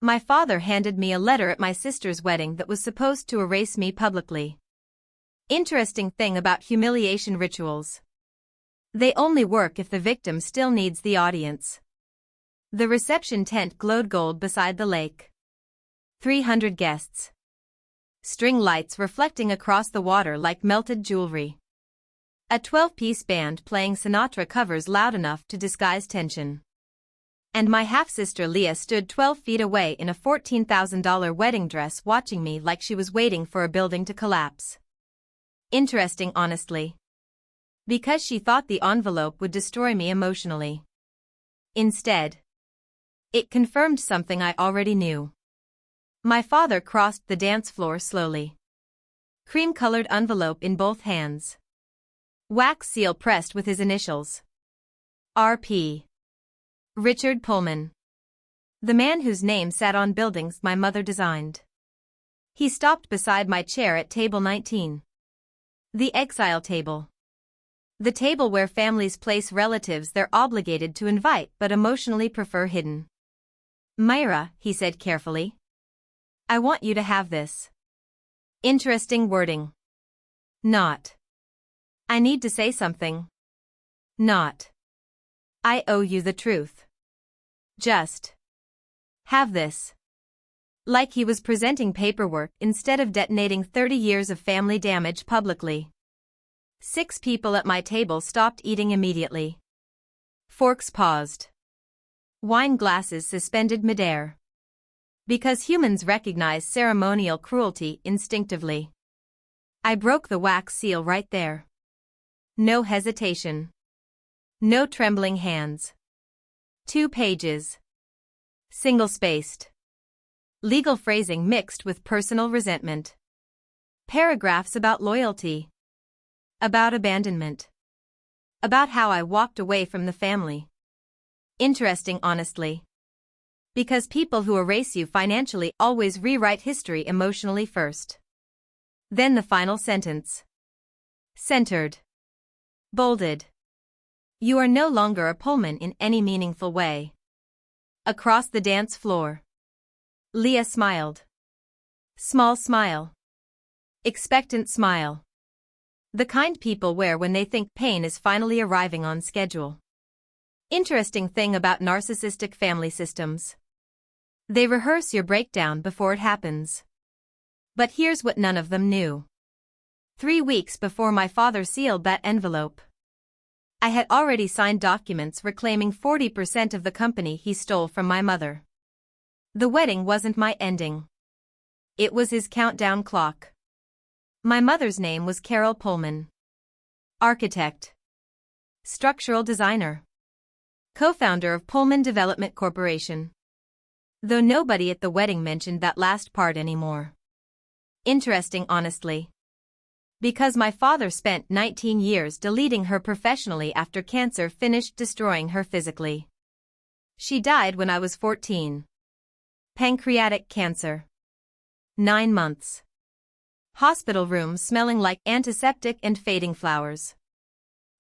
My father handed me a letter at my sister's wedding that was supposed to erase me publicly. Interesting thing about humiliation rituals. They only work if the victim still needs the audience. The reception tent glowed gold beside the lake. 300 guests. String lights reflecting across the water like melted jewelry. A 12-piece band playing Sinatra covers loud enough to disguise tension. And my half-sister Leah stood 12 feet away in a $14,000 wedding dress watching me like she was waiting for a building to collapse. Interesting, honestly. Because she thought the envelope would destroy me emotionally. Instead, it confirmed something I already knew. My father crossed the dance floor slowly. Cream-colored envelope in both hands. Wax seal pressed with his initials. R.P. Richard Pullman. The man whose name sat on buildings my mother designed. He stopped beside my chair at table 19. The exile table. The table where families place relatives they're obligated to invite but emotionally prefer hidden. Myra, he said carefully. I want you to have this. Interesting wording. Not. I need to say something. Not. I owe you the truth. Just. Have this. Like he was presenting paperwork instead of detonating 30 years of family damage publicly. 6 people at my table stopped eating immediately. Forks paused. Wine glasses suspended midair. Because humans recognize ceremonial cruelty instinctively. I broke the wax seal right there. No hesitation. No trembling hands. 2 pages. Single-spaced. Legal phrasing mixed with personal resentment. Paragraphs about loyalty. About abandonment. About how I walked away from the family. Interesting, honestly. Because people who erase you financially always rewrite history emotionally first. Then the final sentence. Centered. Bolded. You are no longer a Pullman in any meaningful way. Across the dance floor. Leah smiled. Small smile. Expectant smile. The kind people wear when they think pain is finally arriving on schedule. Interesting thing about narcissistic family systems. They rehearse your breakdown before it happens. But here's what none of them knew. 3 weeks before my father sealed that envelope, I had already signed documents reclaiming 40% of the company he stole from my mother. The wedding wasn't my ending. It was his countdown clock. My mother's name was Carol Pullman. Architect. Structural designer. Co-founder of Pullman Development Corporation. Though nobody at the wedding mentioned that last part anymore. Interesting, honestly. Because my father spent 19 years deleting her professionally after cancer finished destroying her physically. She died when I was 14. Pancreatic cancer. 9 months. Hospital room smelling like antiseptic and fading flowers.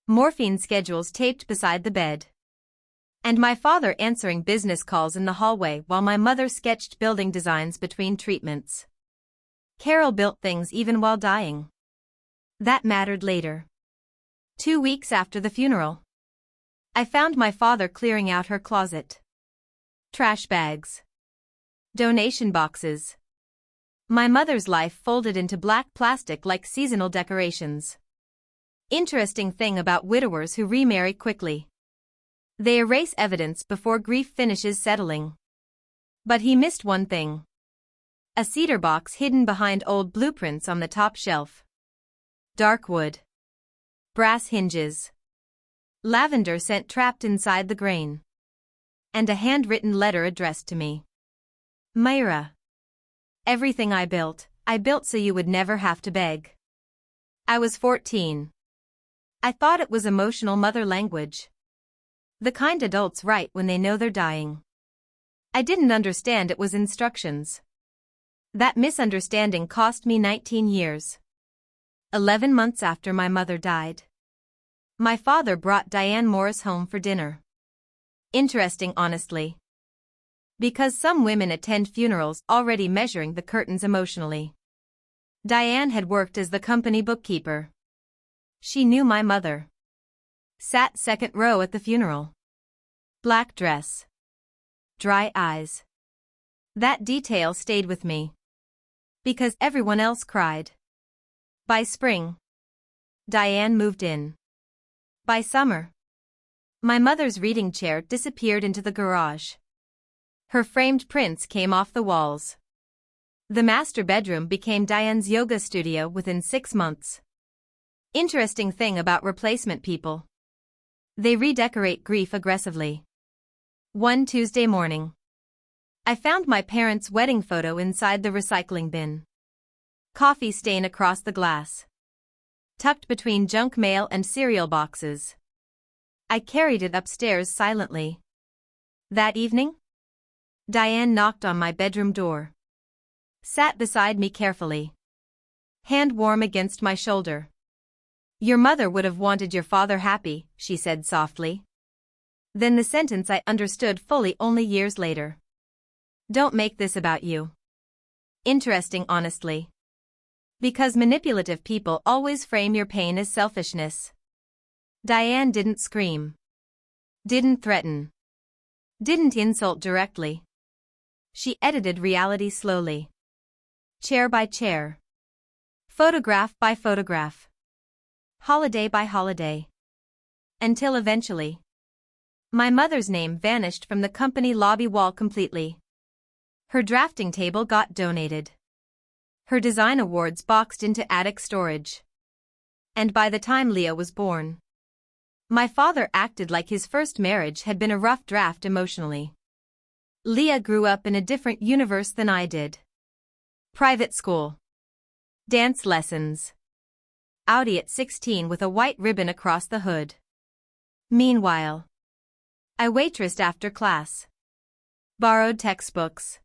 Morphine schedules taped beside the bed. And my father answering business calls in the hallway while my mother sketched building designs between treatments. Carol built things even while dying. That mattered later. 2 weeks after the funeral, I found my father clearing out her closet. Trash bags. Donation boxes. My mother's life folded into black plastic like seasonal decorations. Interesting thing about widowers who remarry quickly. They erase evidence before grief finishes settling. But he missed one thing. A cedar box hidden behind old blueprints on the top shelf. Dark wood. Brass hinges. Lavender scent trapped inside the grain. And a handwritten letter addressed to me. Myra. Everything I built so you would never have to beg. I was 14. I thought it was emotional mother language. The kind adults write when they know they're dying. I didn't understand it was instructions. That misunderstanding cost me 19 years. 11 months after my mother died. My father brought Diane Morris home for dinner. Interesting, honestly. Because some women attend funerals already measuring the curtains emotionally. Diane had worked as the company bookkeeper. She knew my mother. Sat second row at the funeral. Black dress. Dry eyes. That detail stayed with me. Because everyone else cried. By spring, Diane moved in. By summer, my mother's reading chair disappeared into the garage. Her framed prints came off the walls. The master bedroom became Diane's yoga studio within 6 months. Interesting thing about replacement people. They redecorate grief aggressively. One Tuesday morning, I found my parents' wedding photo inside the recycling bin. Coffee stain across the glass. Tucked between junk mail and cereal boxes. I carried it upstairs silently. That evening, Diane knocked on my bedroom door. Sat beside me carefully. Hand warm against my shoulder. Your mother would have wanted your father happy, she said softly. Then the sentence I understood fully only years later. Don't make this about you. Interesting, honestly. Because manipulative people always frame your pain as selfishness. Diane didn't scream. Didn't threaten. Didn't insult directly. She edited reality slowly. Chair by chair. Photograph by photograph. Holiday by holiday. Until eventually, my mother's name vanished from the company lobby wall completely. Her drafting table got donated. Her design awards boxed into attic storage. And by the time Leah was born, my father acted like his first marriage had been a rough draft emotionally. Leah grew up in a different universe than I did. Private school. Dance lessons. Audi at 16 with a white ribbon across the hood. Meanwhile, I waitressed after class. Borrowed textbooks.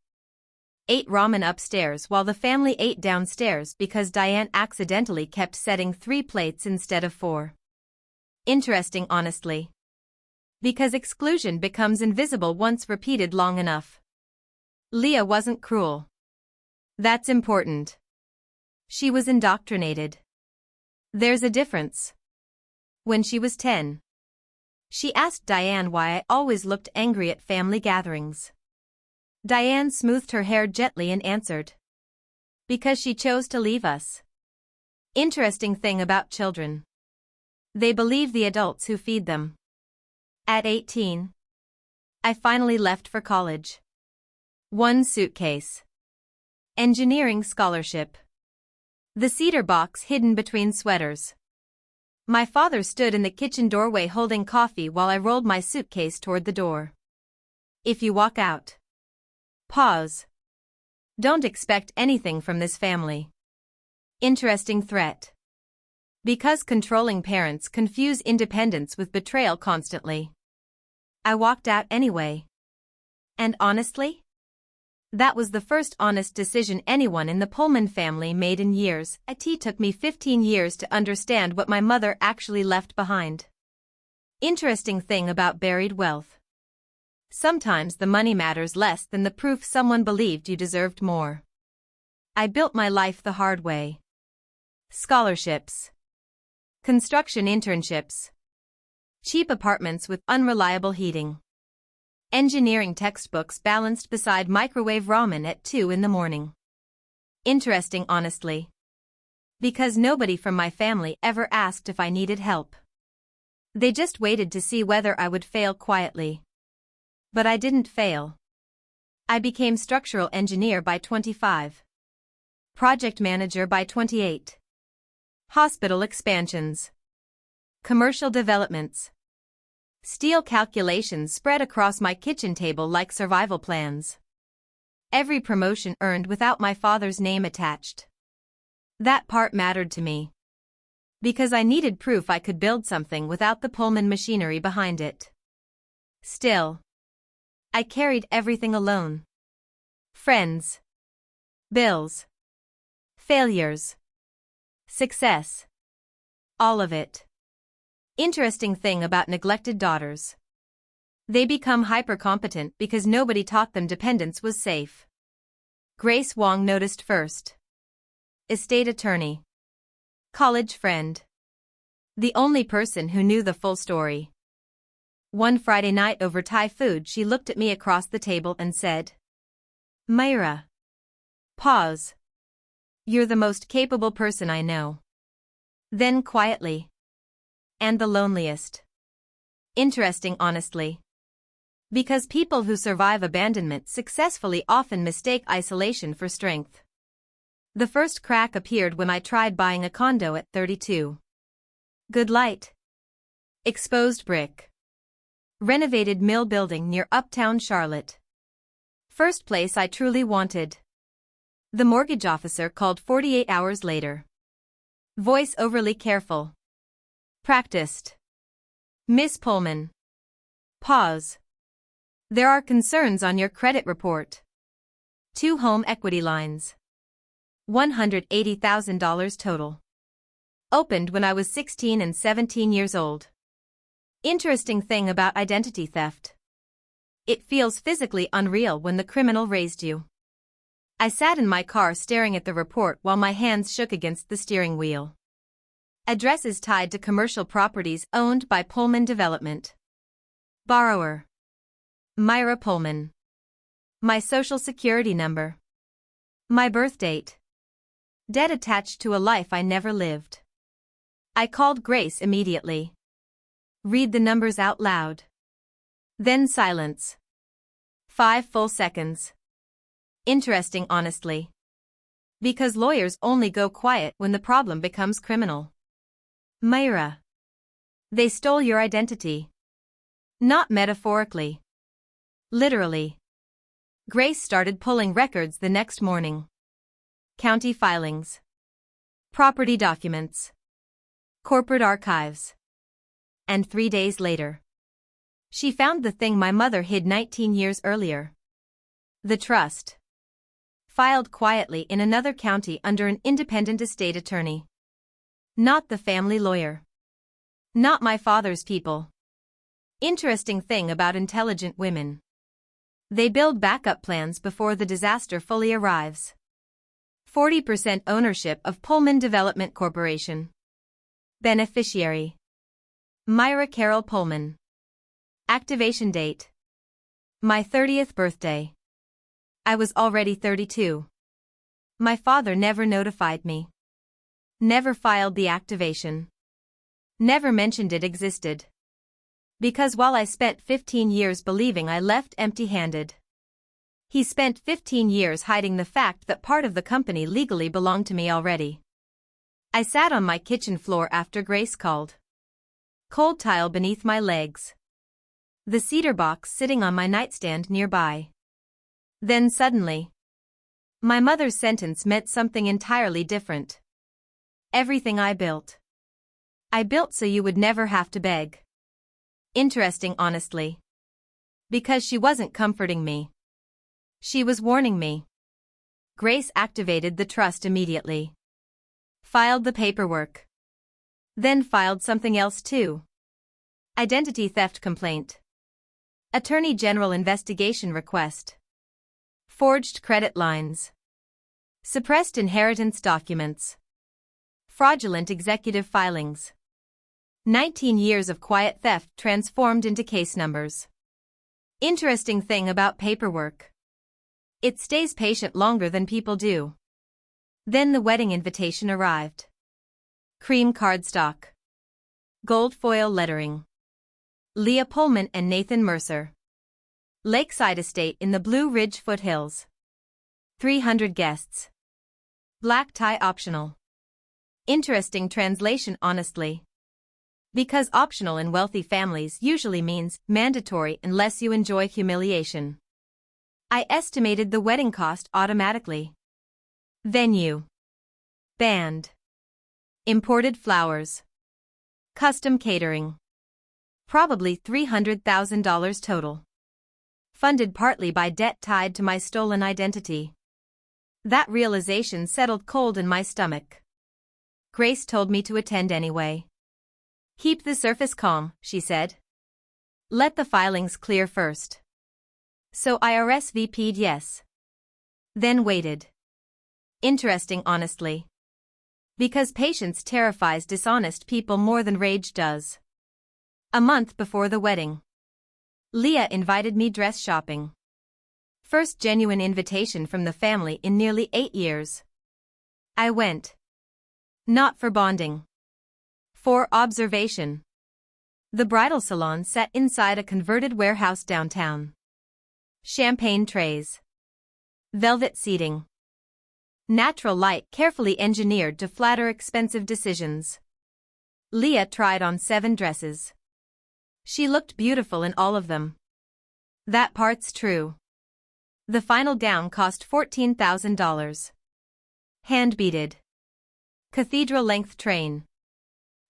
Ate ramen upstairs while the family ate downstairs because Diane accidentally kept setting 3 plates instead of 4. Interesting, honestly. Because exclusion becomes invisible once repeated long enough. Leah wasn't cruel. That's important. She was indoctrinated. There's a difference. When she was 10, she asked Diane why I always looked angry at family gatherings. Diane smoothed her hair gently and answered. Because she chose to leave us. Interesting thing about children. They believe the adults who feed them. At 18, I finally left for college. 1 suitcase. Engineering scholarship. The cedar box hidden between sweaters. My father stood in the kitchen doorway holding coffee while I rolled my suitcase toward the door. If you walk out, pause. Don't expect anything from this family. Interesting threat. Because controlling parents confuse independence with betrayal constantly. I walked out anyway. And honestly, that was the first honest decision anyone in the Pullman family made in years. It took me 15 years to understand what my mother actually left behind. Interesting thing about buried wealth. Sometimes the money matters less than the proof someone believed you deserved more. I built my life the hard way. Scholarships. Construction internships. Cheap apartments with unreliable heating. Engineering textbooks balanced beside microwave ramen at 2 in the morning. Interesting, honestly. Because nobody from my family ever asked if I needed help. They just waited to see whether I would fail quietly. But I didn't fail. I became structural engineer by 25. Project manager by 28. Hospital expansions. Commercial developments. Steel calculations spread across my kitchen table like survival plans. Every promotion earned without my father's name attached. That part mattered to me. Because I needed proof I could build something without the Pullman machinery behind it. Still, I carried everything alone. Friends. Bills. Failures. Success. All of it. Interesting thing about neglected daughters. They become hyper-competent because nobody taught them dependence was safe. Grace Wong noticed first. Estate attorney. College friend. The only person who knew the full story. One Friday night over Thai food, she looked at me across the table and said, "Myra." Pause. "You're the most capable person I know." Then quietly. "And the loneliest." Interesting, honestly. Because people who survive abandonment successfully often mistake isolation for strength. The first crack appeared when I tried buying a condo at 32. Good light. Exposed brick. Renovated mill building near uptown Charlotte. First place I truly wanted. The mortgage officer called 48 hours later. Voice overly careful. Practiced. "Miss Pullman." Pause. "There are concerns on your credit report. 2 home equity lines. $180,000 total. Opened when I was 16 and 17 years old." Interesting thing about identity theft. It feels physically unreal when the criminal raised you. I sat in my car staring at the report while my hands shook against the steering wheel. Addresses tied to commercial properties owned by Pullman Development. Borrower. Myra Pullman. My social security number. My birth date. Debt attached to a life I never lived. I called Grace immediately. Read the numbers out loud. Then silence. 5 full seconds. Interesting, honestly. Because lawyers only go quiet when the problem becomes criminal. Myra. They stole your identity. Not metaphorically. Literally. Grace started pulling records the next morning. County filings. Property documents. Corporate archives. And 3 days later, she found the thing my mother hid 19 years earlier. The trust. Filed quietly in another county under an independent estate attorney. Not the family lawyer. Not my father's people. Interesting thing about intelligent women. They build backup plans before the disaster fully arrives. 40% ownership of Pullman Development Corporation. Beneficiary. Myra Carol Pullman. Activation date. My 30th birthday. I was already 32. My father never notified me. Never filed the activation. Never mentioned it existed. Because while I spent 15 years believing I left empty-handed, he spent 15 years hiding the fact that part of the company legally belonged to me already. I sat on my kitchen floor after Grace called. Cold tile beneath my legs. The cedar box sitting on my nightstand nearby. Then suddenly, my mother's sentence meant something entirely different. Everything I built so you would never have to beg. Interesting, honestly. Because she wasn't comforting me. She was warning me. Grace activated the trust immediately. Filed the paperwork. Then filed something else too. Identity theft complaint. Attorney General investigation request. Forged credit lines. Suppressed inheritance documents. Fraudulent executive filings. 19 years of quiet theft transformed into case numbers. Interesting thing about paperwork. It stays patient longer than people do. Then the wedding invitation arrived. Cream cardstock. Gold foil lettering. Leah Pullman and Nathan Mercer. Lakeside Estate in the Blue Ridge Foothills. 300 guests. Black tie optional. Interesting translation, honestly. Because optional in wealthy families usually means mandatory unless you enjoy humiliation. I estimated the wedding cost automatically. Venue. Band. Imported flowers. Custom catering. Probably $300,000 total. Funded partly by debt tied to my stolen identity. That realization settled cold in my stomach. Grace told me to attend anyway. Keep the surface calm, she said. Let the filings clear first. So I RSVP'd yes. Then waited. Interesting, honestly. Because patience terrifies dishonest people more than rage does. A month before the wedding, Leah invited me dress shopping. First genuine invitation from the family in nearly 8 years. I went. Not for bonding. For observation. The bridal salon sat inside a converted warehouse downtown. Champagne trays. Velvet seating. Natural light carefully engineered to flatter expensive decisions. Leah tried on 7 dresses. She looked beautiful in all of them. That part's true. The final gown cost $14,000. Hand-beaded. Cathedral-length train.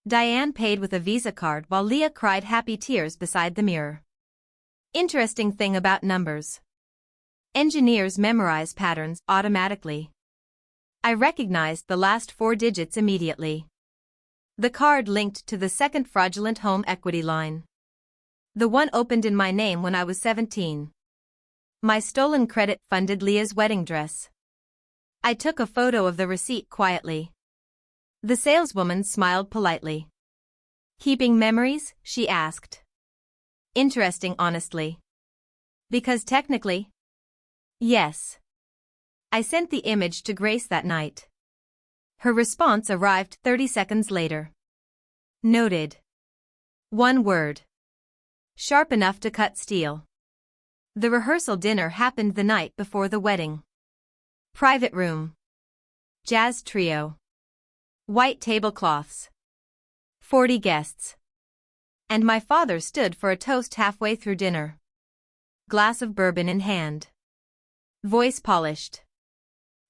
Diane paid with a Visa card while Leah cried happy tears beside the mirror. Interesting thing about numbers. Engineers memorize patterns automatically. I recognized the last 4 digits immediately. The card linked to the second fraudulent home equity line. The one opened in my name when I was 17. My stolen credit funded Leah's wedding dress. I took a photo of the receipt quietly. The saleswoman smiled politely. Keeping memories? She asked. Interesting, honestly. Because technically, yes. I sent the image to Grace that night. Her response arrived 30 seconds later. Noted. 1 word. Sharp enough to cut steel. The rehearsal dinner happened the night before the wedding. Private room. Jazz trio. White tablecloths. 40 guests. And my father stood for a toast halfway through dinner. Glass of bourbon in hand. Voice polished.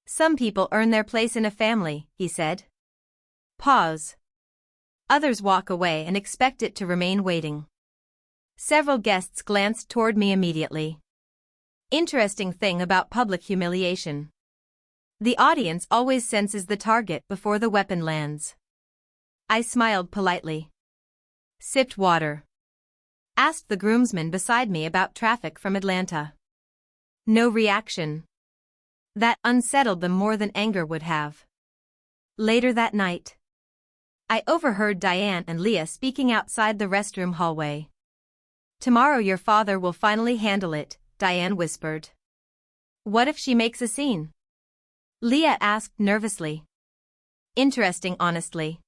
Some people earn their place in a family, he said. Pause. Others walk away and expect it to remain waiting. Several guests glanced toward me immediately. Interesting thing about public humiliation. The audience always senses the target before the weapon lands. I smiled politely. Sipped water. Asked the groomsman beside me about traffic from Atlanta. No reaction. That unsettled them more than anger would have. Later that night, I overheard Diane and Leah speaking outside the restroom hallway. Tomorrow your father will finally handle it, Diane whispered. What if she makes a scene? Leah asked nervously. Interesting, honestly.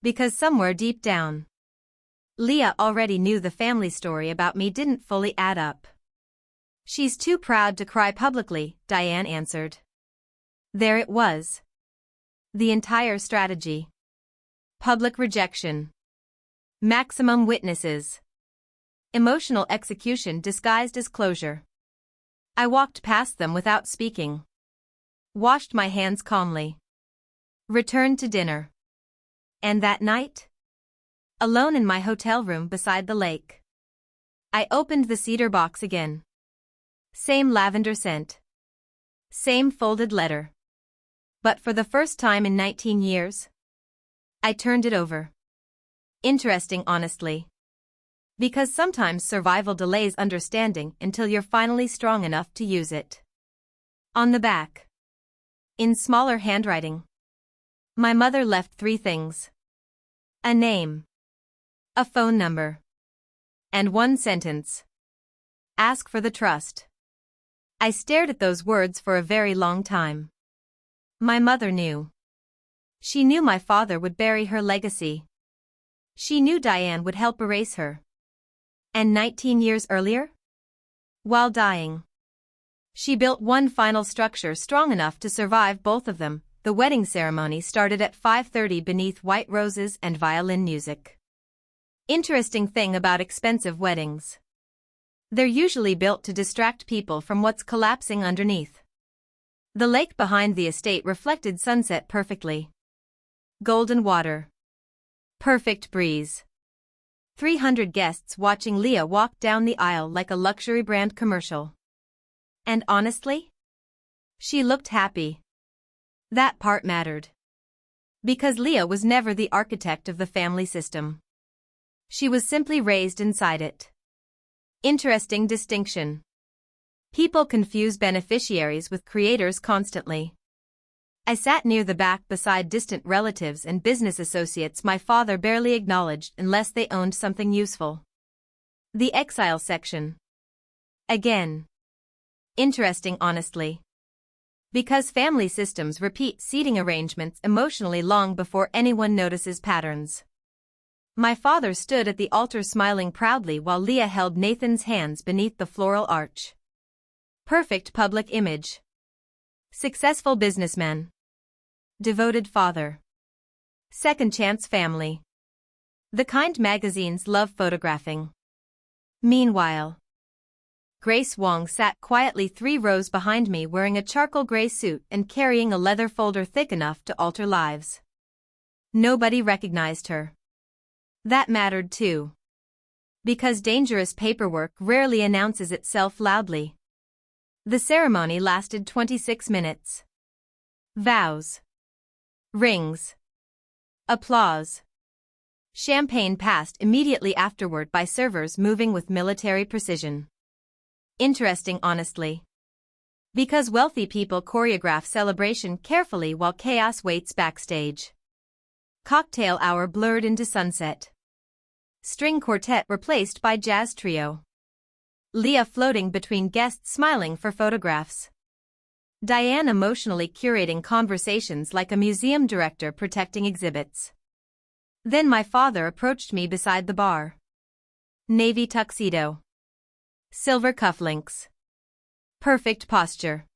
Because somewhere deep down, Leah already knew the family story about me didn't fully add up. She's too proud to cry publicly, Diane answered. There it was. The entire strategy. Public rejection. Maximum witnesses. Emotional execution disguised as closure. I walked past them without speaking. Washed my hands calmly. Returned to dinner. And that night? Alone in my hotel room beside the lake. I opened the cedar box again. Same lavender scent. Same folded letter. But for the first time in 19 years, I turned it over. Interesting, honestly. Because sometimes survival delays understanding until you're finally strong enough to use it. On the back, in smaller handwriting, my mother left 3 things. A name. A phone number. And 1 sentence. Ask for the trust. I stared at those words for a very long time. My mother knew. She knew my father would bury her legacy. She knew Diane would help erase her. And 19 years earlier? While dying, she built one final structure strong enough to survive both of them. The wedding ceremony started at 5:30 beneath white roses and violin music. Interesting thing about expensive weddings. They're usually built to distract people from what's collapsing underneath. The lake behind the estate reflected sunset perfectly. Golden water. Perfect breeze. 300 guests watching Leah walk down the aisle like a luxury brand commercial. And honestly, she looked happy. That part mattered. Because Leah was never the architect of the family system. She was simply raised inside it. Interesting distinction. People confuse beneficiaries with creators constantly. I sat near the back beside distant relatives and business associates my father barely acknowledged unless they owned something useful. The exile section. Again. Interesting honestly. Because family systems repeat seating arrangements emotionally long before anyone notices patterns. My father stood at the altar smiling proudly while Leah held Nathan's hands beneath the floral arch. Perfect public image. Successful businessman. Devoted father. Second chance family. The kind magazines love photographing. Meanwhile, Grace Wong sat quietly 3 rows behind me wearing a charcoal gray suit and carrying a leather folder thick enough to alter lives. Nobody recognized her. That mattered too. Because dangerous paperwork rarely announces itself loudly. The ceremony lasted 26 minutes. Vows. Rings. Applause. Champagne passed immediately afterward by servers moving with military precision. Interesting honestly. Because wealthy people choreograph celebration carefully while chaos waits backstage. Cocktail hour blurred into sunset. String quartet replaced by jazz trio. Leah floating between guests smiling for photographs. Diane emotionally curating conversations like a museum director protecting exhibits. Then my father approached me beside the bar. Navy tuxedo. Silver cufflinks. Perfect posture.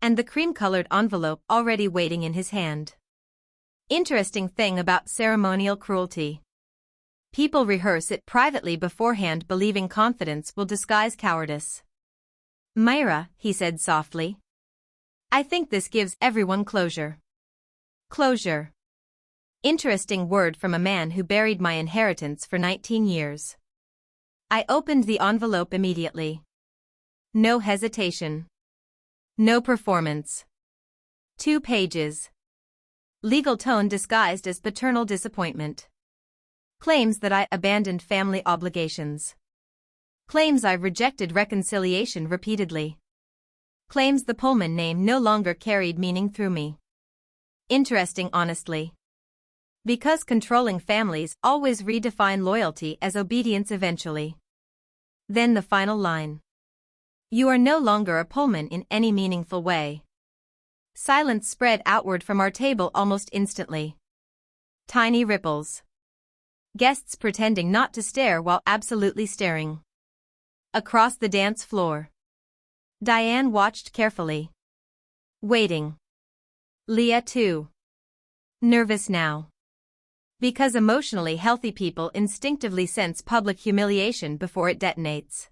And the cream-colored envelope already waiting in his hand. Interesting thing about ceremonial cruelty. People rehearse it privately beforehand believing confidence will disguise cowardice. Myra, he said softly. I think this gives everyone closure. Closure. Interesting word from a man who buried my inheritance for 19 years. I opened the envelope immediately. No hesitation. No performance. 2 pages. Legal tone disguised as paternal disappointment. Claims that I abandoned family obligations. Claims I rejected reconciliation repeatedly. Claims the Pullman name no longer carried meaning through me. Interesting honestly. Because controlling families always redefine loyalty as obedience eventually. Then the final line. You are no longer a Pullman in any meaningful way. Silence spread outward from our table almost instantly. Tiny ripples. Guests pretending not to stare while absolutely staring. Across the dance floor. Diane watched carefully. Waiting. Leah too. Nervous now. Because emotionally healthy people instinctively sense public humiliation before it detonates.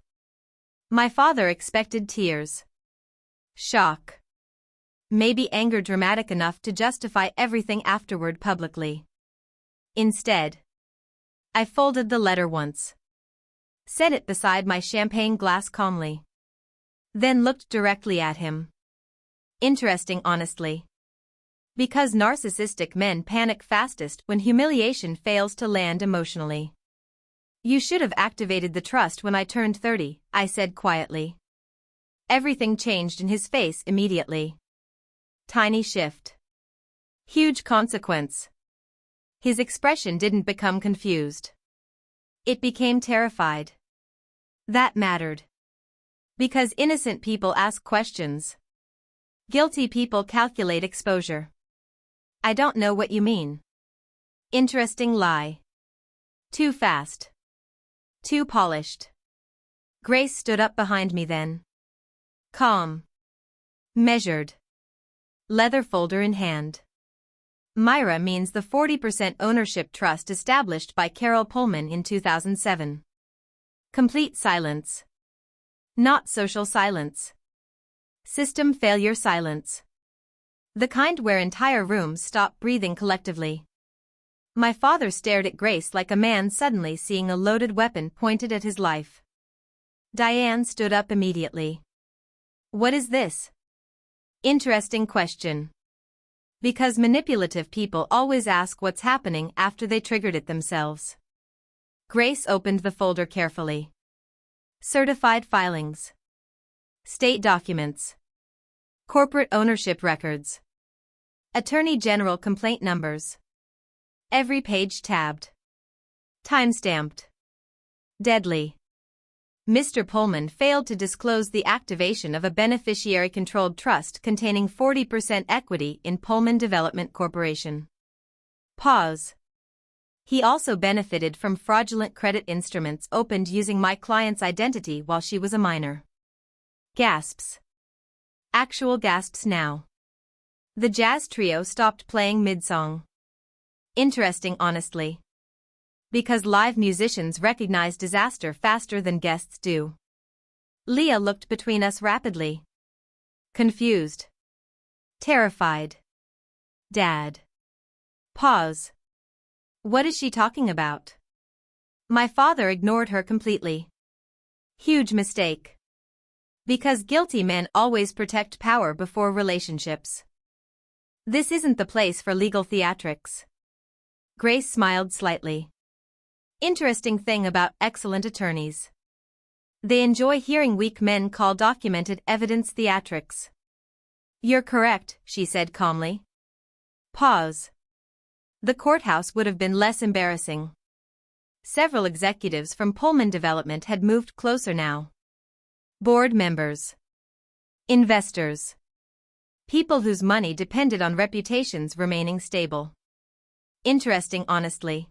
My father expected tears. Shock. Maybe anger dramatic enough to justify everything afterward publicly. Instead, I folded the letter once. Set it beside my champagne glass calmly. Then looked directly at him. Interesting honestly. Because narcissistic men panic fastest when humiliation fails to land emotionally. You should have activated the trust when I turned 30, I said quietly. Everything changed in his face immediately. Tiny shift. Huge consequence. His expression didn't become confused. It became terrified. That mattered. Because innocent people ask questions. Guilty people calculate exposure. I don't know what you mean. Interesting lie. Too fast. Too polished. Grace stood up behind me then. Calm. Measured. Leather folder in hand. Myra means the 40% ownership trust established by Carol Pullman in 2007. Complete silence. Not social silence. System failure silence. The kind where entire rooms stop breathing collectively. My father stared at Grace like a man suddenly seeing a loaded weapon pointed at his life. Diane stood up immediately. What is this? Interesting question. Because manipulative people always ask what's happening after they triggered it themselves. Grace opened the folder carefully. certified filings, state documents, corporate ownership records, attorney general complaint numbers. Every page tabbed. Time-stamped. Deadly. Mr. Pullman failed to disclose the activation of a beneficiary-controlled trust containing 40% equity in Pullman Development Corporation. Pause. He also benefited from fraudulent credit instruments opened using my client's identity while she was a minor. Gasps. Actual gasps now. The jazz trio stopped playing mid-song. Interesting, honestly. Because live musicians recognize disaster faster than guests do. Leah looked between us rapidly. Confused. Terrified. Dad. Pause. What is she talking about? My father ignored her completely. Huge mistake. Because guilty men always protect power before relationships. This isn't the place for legal theatrics. Grace smiled slightly. Interesting thing about excellent attorneys. They enjoy hearing weak men call documented evidence theatrics. You're correct, she said calmly. Pause. The courthouse would have been less embarrassing. Several executives from Pullman Development had moved closer now. Board members. Investors. People whose money depended on reputations remaining stable. Interesting, honestly.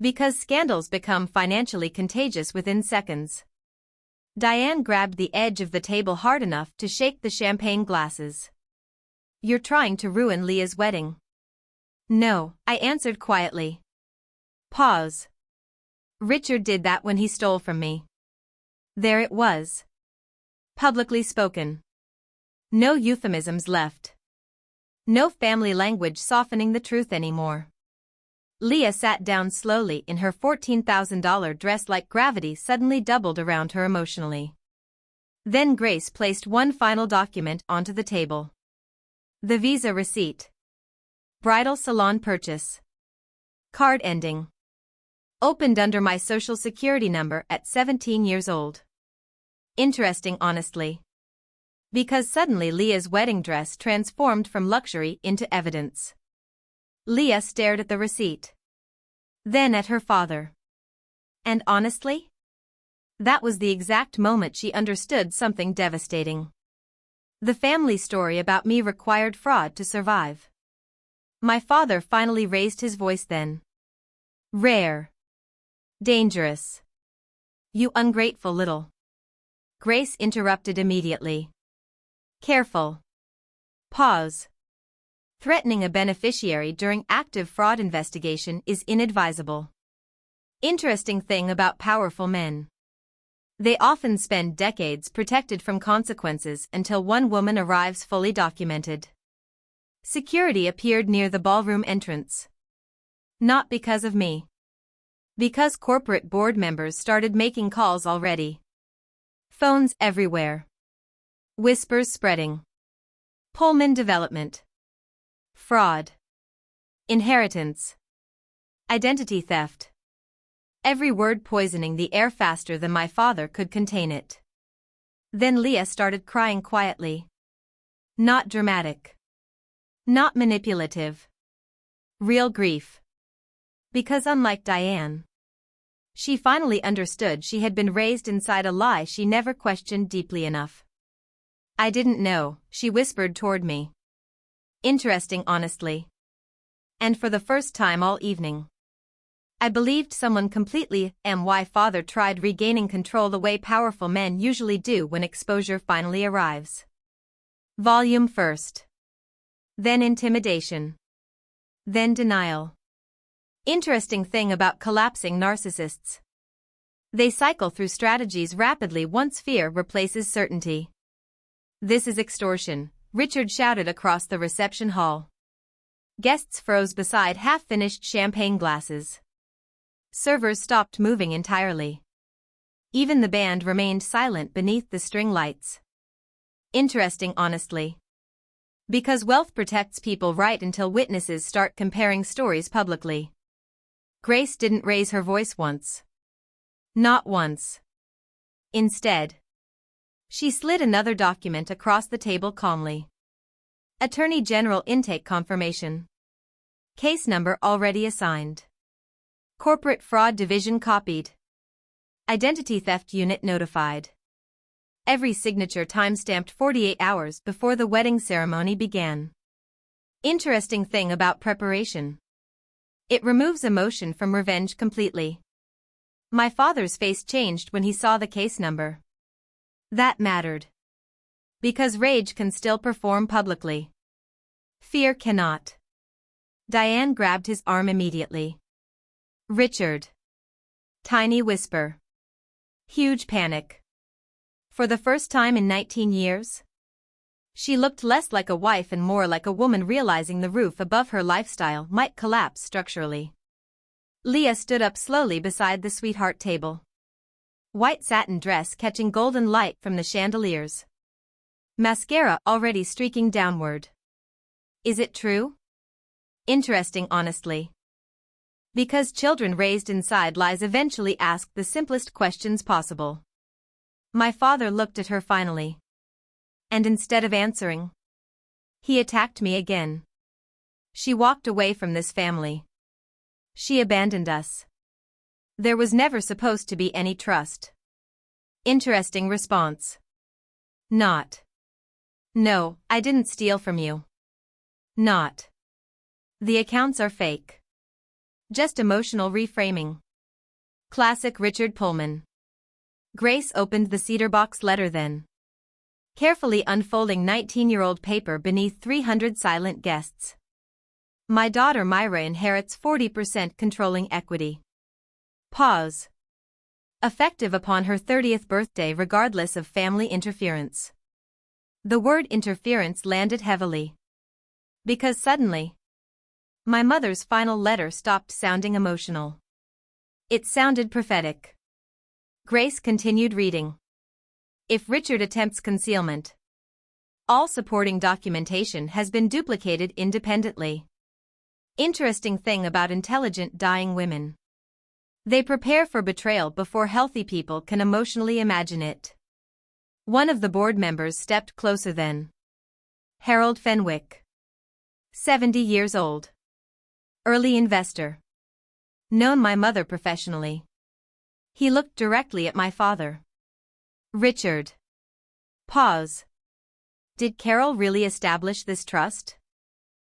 Because scandals become financially contagious within seconds. Diane grabbed the edge of the table hard enough to shake the champagne glasses. You're trying to ruin Leah's wedding. No, I answered quietly. Pause. Richard did that when he stole from me. There it was. Publicly spoken. No euphemisms left. No family language softening the truth anymore. Leah sat down slowly in her $14,000 dress like gravity suddenly doubled around her emotionally. Then Grace placed one final document onto the table. The visa receipt. Bridal salon purchase. Card ending. Opened under my social security number at 17 years old. Interesting, honestly. Because suddenly Leah's wedding dress transformed from luxury into evidence. Leah stared at the receipt. Then at her father. And honestly? That was the exact moment she understood something devastating. The family story about me required fraud to survive. My father finally raised his voice then. Rare. Dangerous. You ungrateful little. Grace interrupted immediately. Careful. Pause. Threatening a beneficiary during active fraud investigation is inadvisable. Interesting thing about powerful men. They often spend decades protected from consequences until one woman arrives fully documented. Security appeared near the ballroom entrance. Not because of me. Because corporate board members started making calls already. Phones everywhere. Whispers spreading. Pullman Development. Fraud. Inheritance. Identity theft. Every word poisoning the air faster than my father could contain it. Then Leah started crying quietly. Not dramatic. Not manipulative. Real grief. Because unlike Diane, she finally understood she had been raised inside a lie she never questioned deeply enough. I didn't know, she whispered toward me. Interesting, honestly. And for the first time all evening, I believed someone completely. My father tried regaining control the way powerful men usually do when exposure finally arrives. Volume first. Then intimidation. Then denial. Interesting thing about collapsing narcissists. They cycle through strategies rapidly once fear replaces certainty. This is extortion, Richard shouted across the reception hall. Guests froze beside half-finished champagne glasses. Servers stopped moving entirely. Even the band remained silent beneath the string lights. Interesting, honestly. Because wealth protects people right until witnesses start comparing stories publicly. Grace didn't raise her voice once. Not once. Instead, she slid another document across the table calmly. Attorney General intake confirmation. Case number already assigned. Corporate Fraud Division copied. Identity Theft Unit notified. Every signature time-stamped 48 hours before the wedding ceremony began. Interesting thing about preparation. It removes emotion from revenge completely. My father's face changed when he saw the case number. That mattered. Because rage can still perform publicly. Fear cannot. Diane grabbed his arm immediately. Richard. Tiny whisper. Huge panic. For the first time in 19 years? She looked less like a wife and more like a woman realizing the roof above her lifestyle might collapse structurally. Leah stood up slowly beside the sweetheart table. White satin dress catching golden light from the chandeliers. Mascara already streaking downward. Is it true? Interesting honestly. Because children raised inside lies eventually ask the simplest questions possible. My father looked at her finally. And instead of answering, he attacked me again. She walked away from this family. She abandoned us. There was never supposed to be any trust. Interesting response. Not. No, I didn't steal from you. Not. The accounts are fake. Just emotional reframing. Classic Richard Pullman. Grace opened the cedar box letter then. Carefully unfolding 19-year-old paper beneath 300 silent guests. My daughter Myra inherits 40% controlling equity. Pause. Effective upon her 30th birthday regardless of family interference. The word interference landed heavily. Because suddenly, my mother's final letter stopped sounding emotional. It sounded prophetic. Grace continued reading. If Richard attempts concealment, all supporting documentation has been duplicated independently. Interesting thing about intelligent dying women. They prepare for betrayal before healthy people can emotionally imagine it. One of the board members stepped closer then. Harold Fenwick. 70 years old. Early investor. Known my mother professionally. He looked directly at my father. Richard. Pause. Did Carol really establish this trust?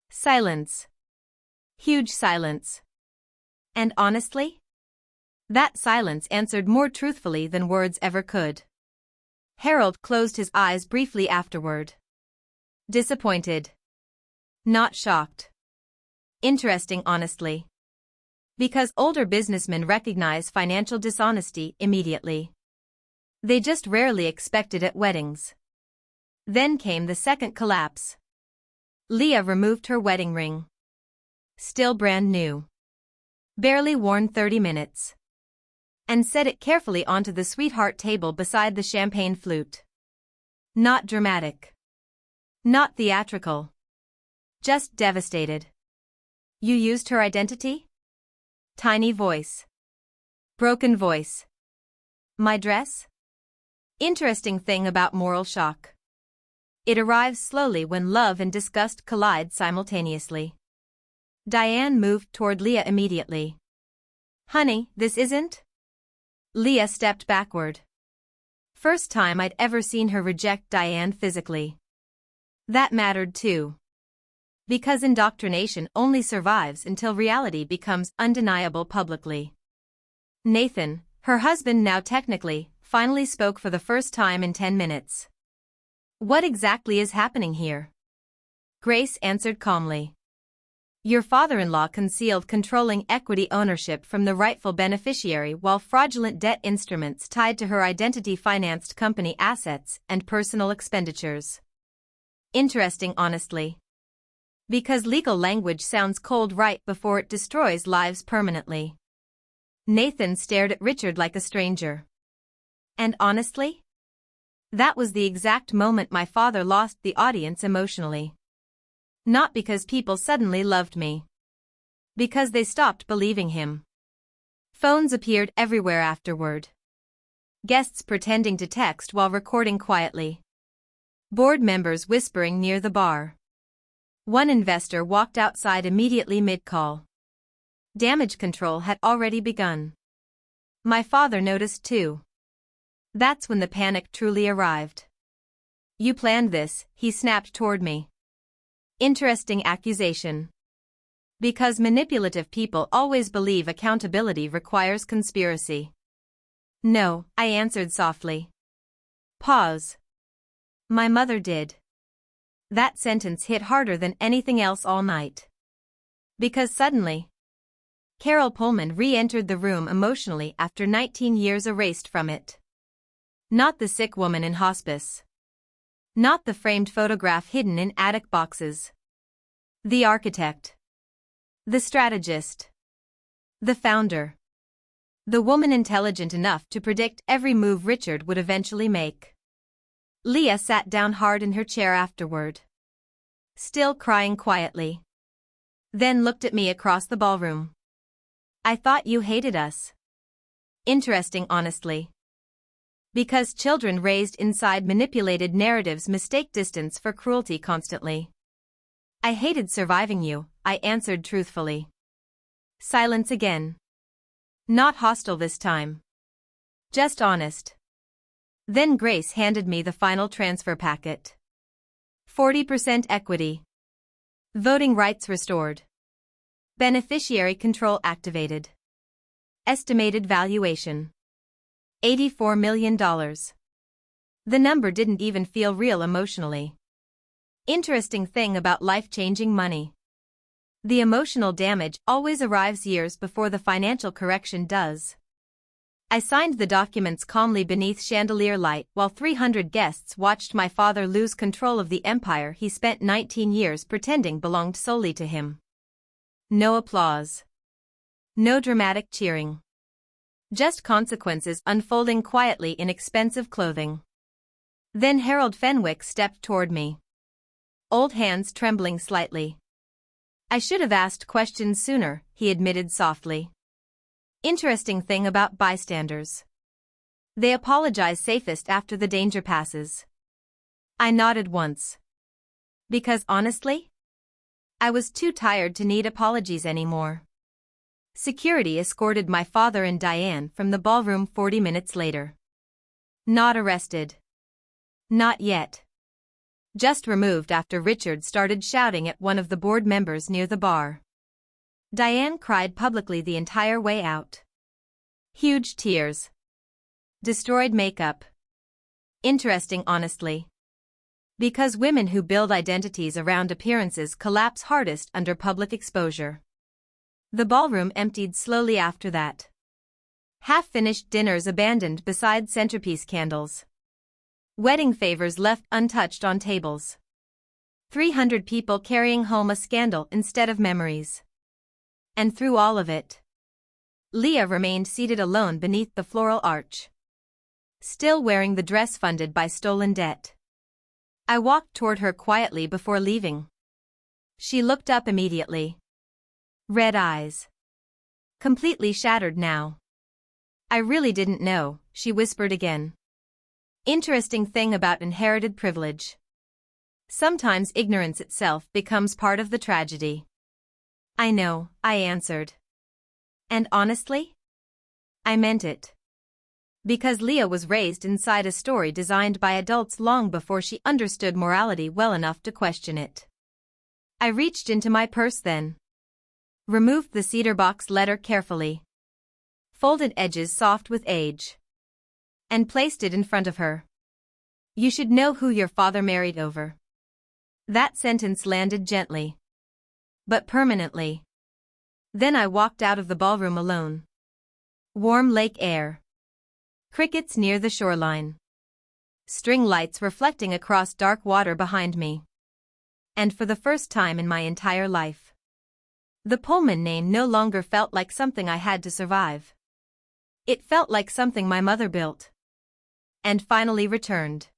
Silence. Huge silence. And honestly? That silence answered more truthfully than words ever could. Harold closed his eyes briefly afterward. Disappointed. Not shocked. Interesting honestly. Because older businessmen recognize financial dishonesty immediately. They just rarely expect it at weddings. Then came the second collapse. Leah removed her wedding ring. Still brand new. Barely worn 30 minutes. And set it carefully onto the sweetheart table beside the champagne flute. Not dramatic. Not theatrical. Just devastated. You used her identity? Tiny voice. Broken voice. My dress? Interesting thing about moral shock. It arrives slowly when love and disgust collide simultaneously. Diane moved toward Leah immediately. Honey, this isn't? Leah stepped backward. First time I'd ever seen her reject Diane physically. That mattered too. Because indoctrination only survives until reality becomes undeniable publicly. Nathan, her husband now technically, finally spoke for the first time in 10 minutes. What exactly is happening here? Grace answered calmly. Your father-in-law concealed controlling equity ownership from the rightful beneficiary while fraudulent debt instruments tied to her identity financed company assets and personal expenditures. Interesting honestly. Because legal language sounds cold right before it destroys lives permanently. Nathan stared at Richard like a stranger. And honestly? That was the exact moment my father lost the audience emotionally. Not because people suddenly loved me. Because they stopped believing him. Phones appeared everywhere afterward. Guests pretending to text while recording quietly. Board members whispering near the bar. One investor walked outside immediately mid-call. Damage control had already begun. My father noticed too. That's when the panic truly arrived. "You planned this," he snapped toward me. Interesting accusation. Because manipulative people always believe accountability requires conspiracy. "No," I answered softly. Pause. "My mother did." That sentence hit harder than anything else all night. Because suddenly, Carol Pullman re-entered the room emotionally after 19 years erased from it. Not the sick woman in hospice. Not the framed photograph hidden in attic boxes. The architect. The strategist. The founder. The woman intelligent enough to predict every move Richard would eventually make. Leah sat down hard in her chair afterward, still crying quietly. Then looked at me across the ballroom. "I thought you hated us." Interesting, honestly. Because children raised inside manipulated narratives mistake distance for cruelty constantly. "I hated surviving you," I answered truthfully. Silence again. Not hostile this time. Just honest. Then Grace handed me the final transfer packet. 40% equity. Voting rights restored. Beneficiary control activated. Estimated valuation: $84 million. The number didn't even feel real emotionally. Interesting thing about life-changing money. The emotional damage always arrives years before the financial correction does. I signed the documents calmly beneath chandelier light while 300 guests watched my father lose control of the empire he spent 19 years pretending belonged solely to him. No applause. No dramatic cheering. Just consequences unfolding quietly in expensive clothing. Then Harold Fenwick stepped toward me. Old hands trembling slightly. "I should have asked questions sooner," he admitted softly. Interesting thing about bystanders. They apologize safest after the danger passes. I nodded once. Because honestly, I was too tired to need apologies anymore. Security escorted my father and Diane from the ballroom 40 minutes later. Not arrested. Not yet. Just removed after Richard started shouting at one of the board members near the bar. Diane cried publicly the entire way out. Huge tears. Destroyed makeup. Interesting, honestly. Because women who build identities around appearances collapse hardest under public exposure. The ballroom emptied slowly after that. Half-finished dinners abandoned beside centerpiece candles. Wedding favors left untouched on tables. 300 people carrying home a scandal instead of memories. And through all of it, Leah remained seated alone beneath the floral arch. Still wearing the dress funded by stolen debt. I walked toward her quietly before leaving. She looked up immediately. Red eyes. Completely shattered now. "I really didn't know," she whispered again. Interesting thing about inherited privilege. Sometimes ignorance itself becomes part of the tragedy. "I know," I answered. And honestly, I meant it. Because Leah was raised inside a story designed by adults long before she understood morality well enough to question it. I reached into my purse then. Removed the cedar box letter carefully. Folded edges soft with age. And placed it in front of her. "You should know who your father married over." That sentence landed gently. But permanently. Then I walked out of the ballroom alone. Warm lake air. Crickets near the shoreline. String lights reflecting across dark water behind me. And for the first time in my entire life, the Pullman name no longer felt like something I had to survive. It felt like something my mother built. And finally returned.